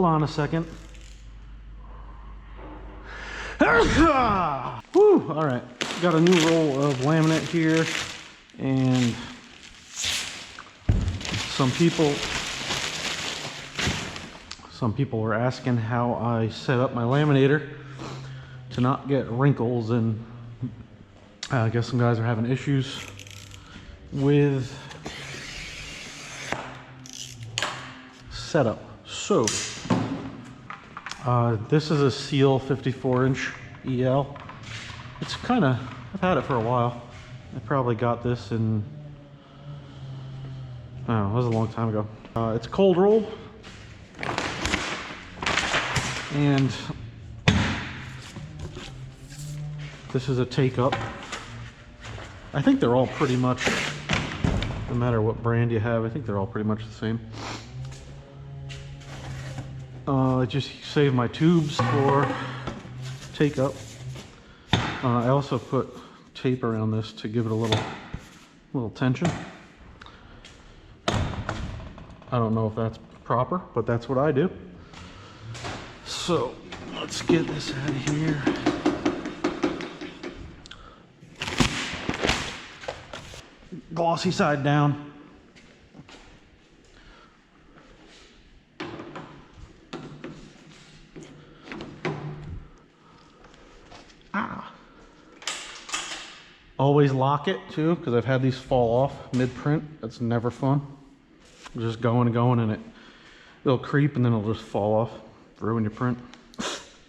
hold on a second. Whew, all right, got a new roll of laminate here, and some people were asking how I set up my laminator to not get wrinkles, and I guess some guys are having issues with setup. So this is a Seal 54-inch EL. It's kind of, I've had it for a while. I probably got this in, I don't know, it was a long time ago. It's cold roll, and this is a take up. I think they're all pretty much, no matter what brand you have, I think they're all pretty much the same. I just saved my tubes for take up. I also put tape around this to give it a little tension. I don't know if that's proper, but that's what I do. So let's get this out of here. Glossy side down. Always lock it too, because I've had these fall off mid-print. That's never fun. Just going and going, and it'll creep, and then it'll just fall off, ruin your print.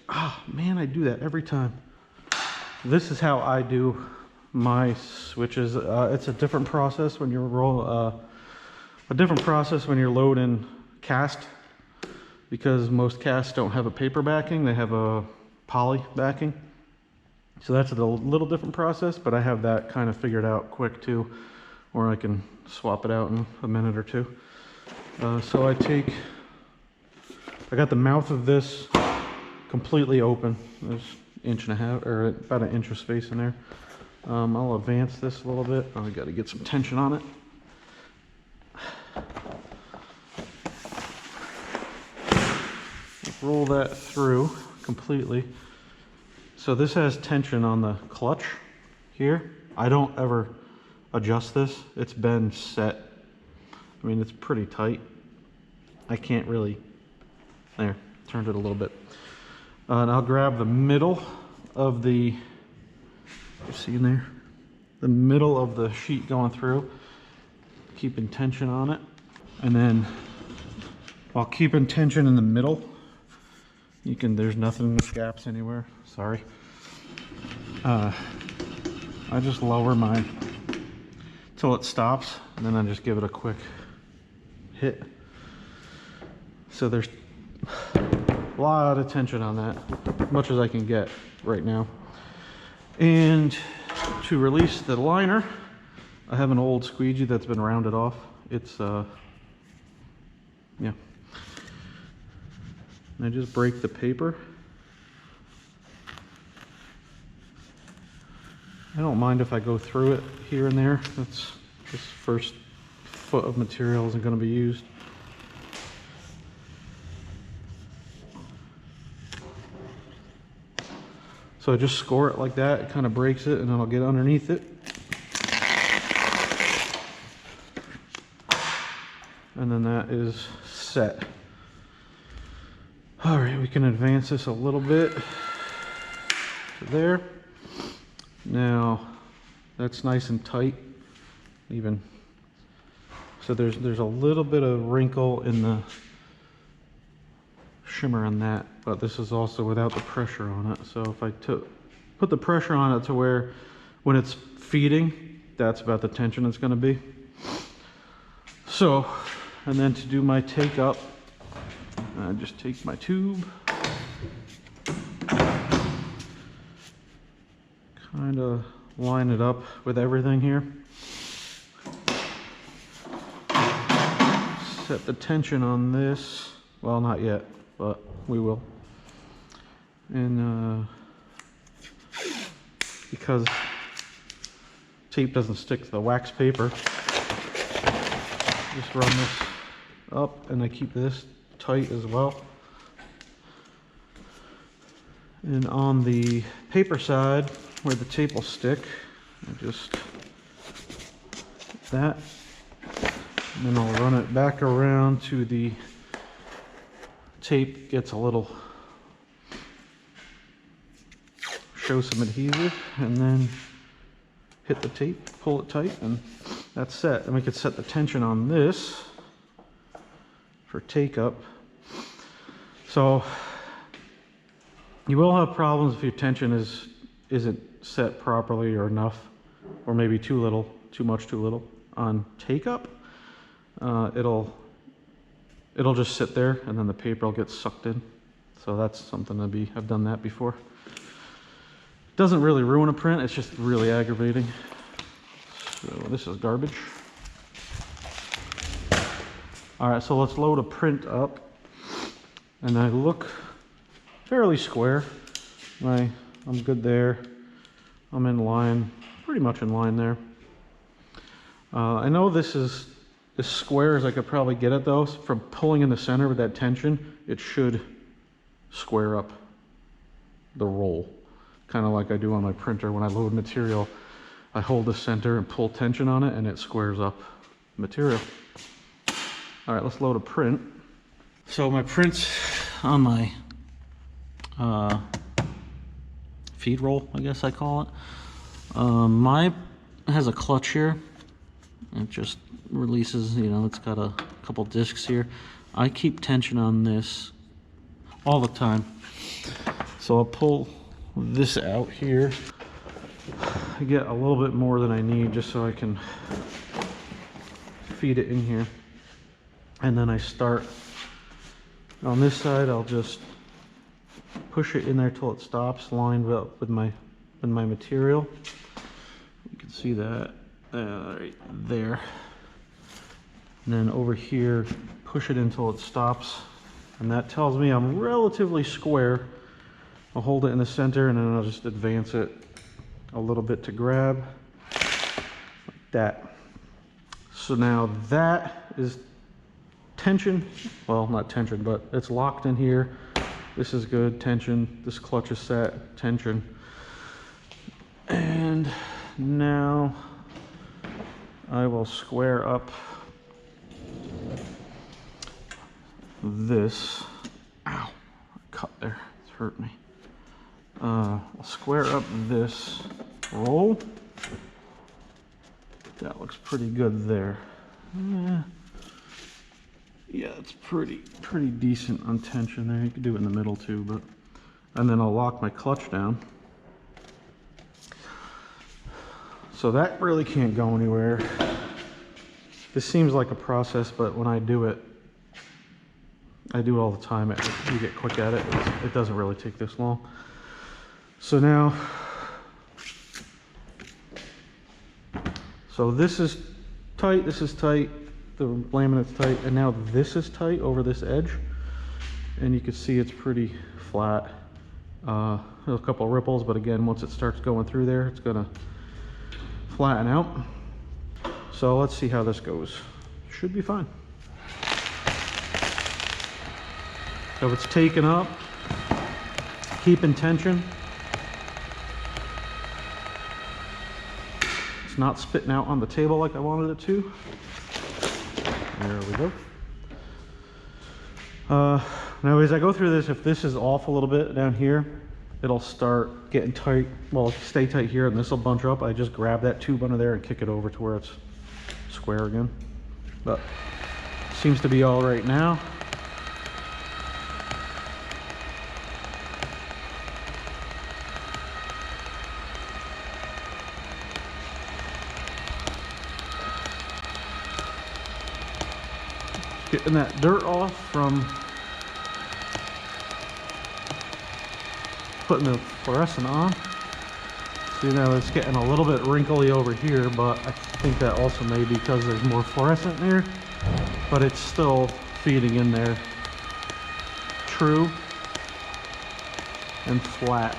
Ah, man, I do that every time. This is how I do my switches. It's a different process when you're loading cast, because most casts don't have a paper backing, they have a poly backing. So that's a little different process, but I have that kind of figured out quick too, or I can swap it out in a minute or two. So I got the mouth of this completely open. There's an inch and a half, or about an inch of space in there. I'll advance this a little bit. I got to get some tension on it. Roll that through completely. So this has tension on the clutch here. I don't ever adjust this. It's been set. I mean, it's pretty tight. I can't really, there, turned it a little bit. And I'll grab the middle of the, you see in there? The middle of the sheet going through, keeping tension on it. And then while keeping tension in the middle, you can, there's nothing, gaps anywhere, sorry. I just lower mine till it stops, and then I just give it a quick hit. So there's a lot of tension on that, as much as I can get right now. And to release the liner, I have an old squeegee that's been rounded off. It's, yeah. And I just break the paper. I don't mind if I go through it here and there. That's this first foot of material isn't going to be used. So I just score it like that. It kind of breaks it, and then I'll get underneath it. And then that is set. All right, we can advance this a little bit to there. Now that's nice and tight, even. So there's a little bit of wrinkle in the shimmer on that, but this is also without the pressure on it. So if I put the pressure on it to where when it's feeding, that's about the tension it's going to be. So, and then to do my take up, I just take my tube, kind of line it up with everything here. Set the tension on this. Well, not yet, but we will. And because tape doesn't stick to the wax paper, just run this up, and I keep this tight as well And on the paper side, where the tape will stick, I just that, and then I'll run it back around to the tape gets a little, show some adhesive, and then hit the tape, pull it tight, and that's set. And we could set the tension on this for take up. So you will have problems if your tension isn't set properly or enough, or maybe too little, too much, too little on take up. It'll just sit there, and then the paper will get sucked in. So that's something I've done that before. Doesn't really ruin a print, it's just really aggravating. So this is garbage. All right, so let's load a print up. And I look fairly square. I'm good there. I'm in line, pretty much in line there. I know this is as square as I could probably get it though. From pulling in the center with that tension, it should square up the roll. Kind of like I do on my printer when I load material. I hold the center and pull tension on it and it squares up material. All right, let's load a print. So my print's on my feed roll, I guess I call it. Mine has a clutch here. It just releases, you know, it's got a couple discs here. I keep tension on this all the time. So I'll pull this out here. I get a little bit more than I need just so I can feed it in here. And then I start on this side. I'll just push it in there till it stops, lined up with my material. You can see that right there. And then over here, push it until it stops. And that tells me I'm relatively square. I'll hold it in the center and then I'll just advance it a little bit to grab, like that. So now that is tension. Well, not tension, but it's locked in here. This is good, tension. This clutch is set, tension. And now I will square up this. Ow, cut there, it's hurt me. I'll square up this roll. That looks pretty good there. Yeah, it's pretty decent on tension there. You can do it in the middle too, but and then I'll lock my clutch down. So that really can't go anywhere. This seems like a process, but when I do it all the time. You get quick at it. It doesn't really take this long. So now, this is tight, the laminate's tight, and now this is tight over this edge. And you can see it's pretty flat. There's a couple of ripples, but again, once it starts going through there, it's gonna flatten out. So let's see how this goes. Should be fine. So if it's taken up, keep in tension. It's not spitting out on the table like I wanted it to. There we go. Now as I go through this, if this is off a little bit down here, it'll start getting tight. Well, stay tight here and this will bunch up. I just grab that tube under there and kick it over to where it's square again. But seems to be all right now. Getting that dirt off from putting the fluorescent on. So now it's getting a little bit wrinkly over here, but I think that also may be because there's more fluorescent there, but it's still feeding in there true and flat.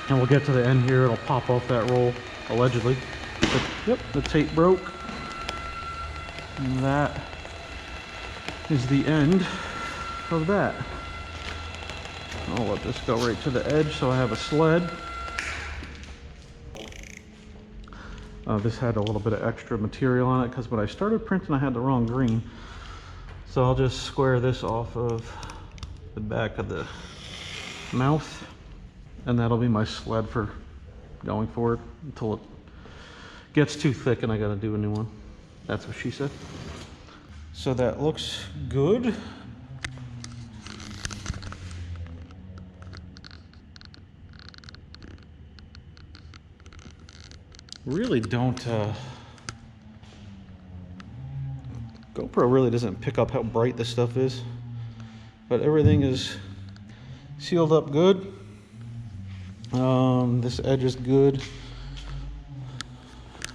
And we'll get to the end here, it'll pop off that roll, allegedly. Yep, the tape broke. And that is the end of that. I'll let this go right to the edge so I have a sled. This had a little bit of extra material on it because when I started printing I had the wrong green. So I'll just square this off of the back of the mouth, and that'll be my sled for going forward until it gets too thick and I gotta do a new one. That's what she said. So that looks good. Really don't, GoPro really doesn't pick up how bright this stuff is, but everything is sealed up good. This edge is good.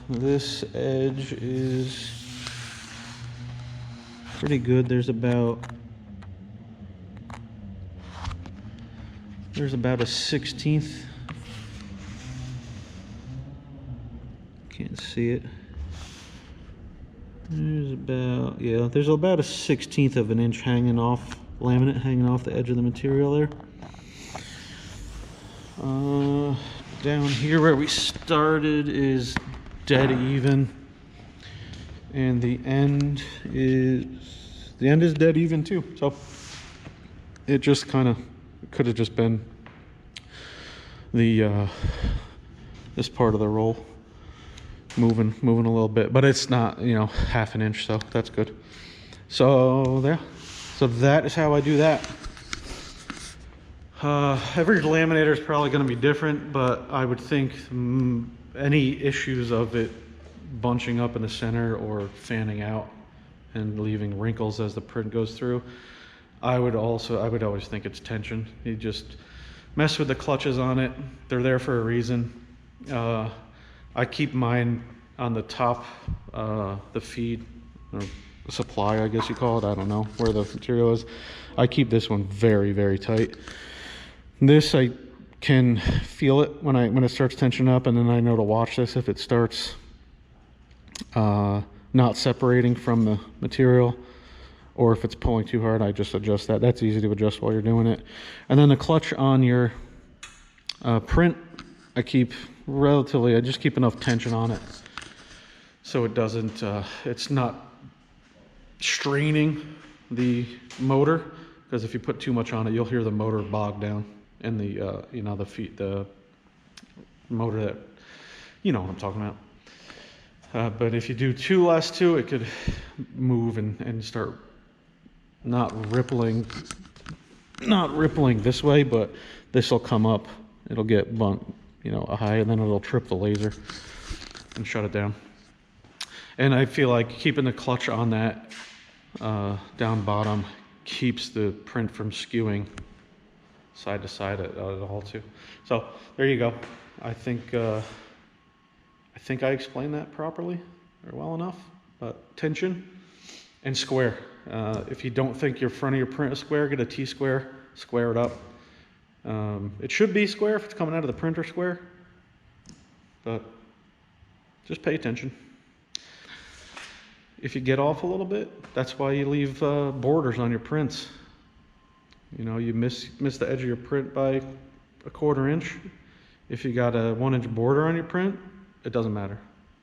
This edge is pretty good. There's about a 1/16. Can't see it. There's about a 1/16 of an inch hanging off, laminate hanging off the edge of the material there. Down here where we started is dead even, and the end is dead even too. So it just kind of could have just been the this part of the roll moving a little bit, but it's not, you know, 1/2 inch, so that's good. So there, so that is how I do that. Every laminator is probably going to be different, but I would think any issues of it bunching up in the center or fanning out and leaving wrinkles as the print goes through, I would always think it's tension. You just mess with the clutches on it. They're there for a reason. I keep mine on the top, the feed, or supply, I guess you call it. I don't know where the material is. I keep this one very, very tight. This, I can feel it when it starts tensioning up, and then I know to watch this if it starts not separating from the material, or if it's pulling too hard, I just adjust that. That's easy to adjust while you're doing it. And then the clutch on your print, I just keep enough tension on it so it doesn't, it's not straining the motor, because if you put too much on it, you'll hear the motor bog down in the, the motor that, you know what I'm talking about. But if you do too less to it, could move and start not rippling this way, but this will come up. It'll get bumped, you know, a high, and then it'll trip the laser and shut it down. And I feel like keeping the clutch on that down bottom keeps the print from skewing side to side at all too. So there you go. I think I explained that properly or well enough. But tension and square. If you don't think your front of your print is square, get a T-square, square it up. It should be square if it's coming out of the printer square, but just pay attention. If you get off a little bit, that's why you leave borders on your prints. You know, you miss the edge of your print by a 1/4 inch. If you got a 1 inch border on your print, it doesn't matter.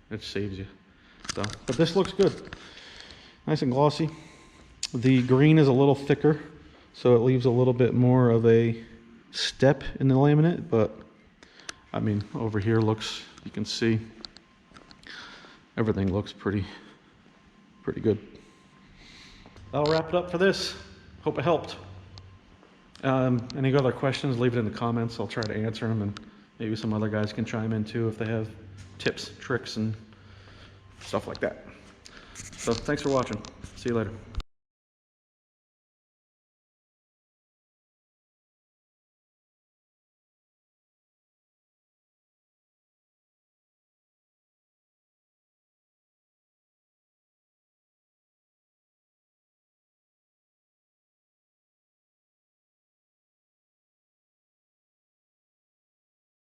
It saves you. So, but this looks good. Nice and glossy. The green is a little thicker, so it leaves a little bit more of a step in the laminate, but I mean, over here looks, you can see everything looks pretty good. I'll wrap it up for this. Hope it helped. Any other questions, leave it in the comments. I'll try to answer them, and maybe some other guys can chime in too if they have tips, tricks, and stuff like that. So thanks for watching. See you later.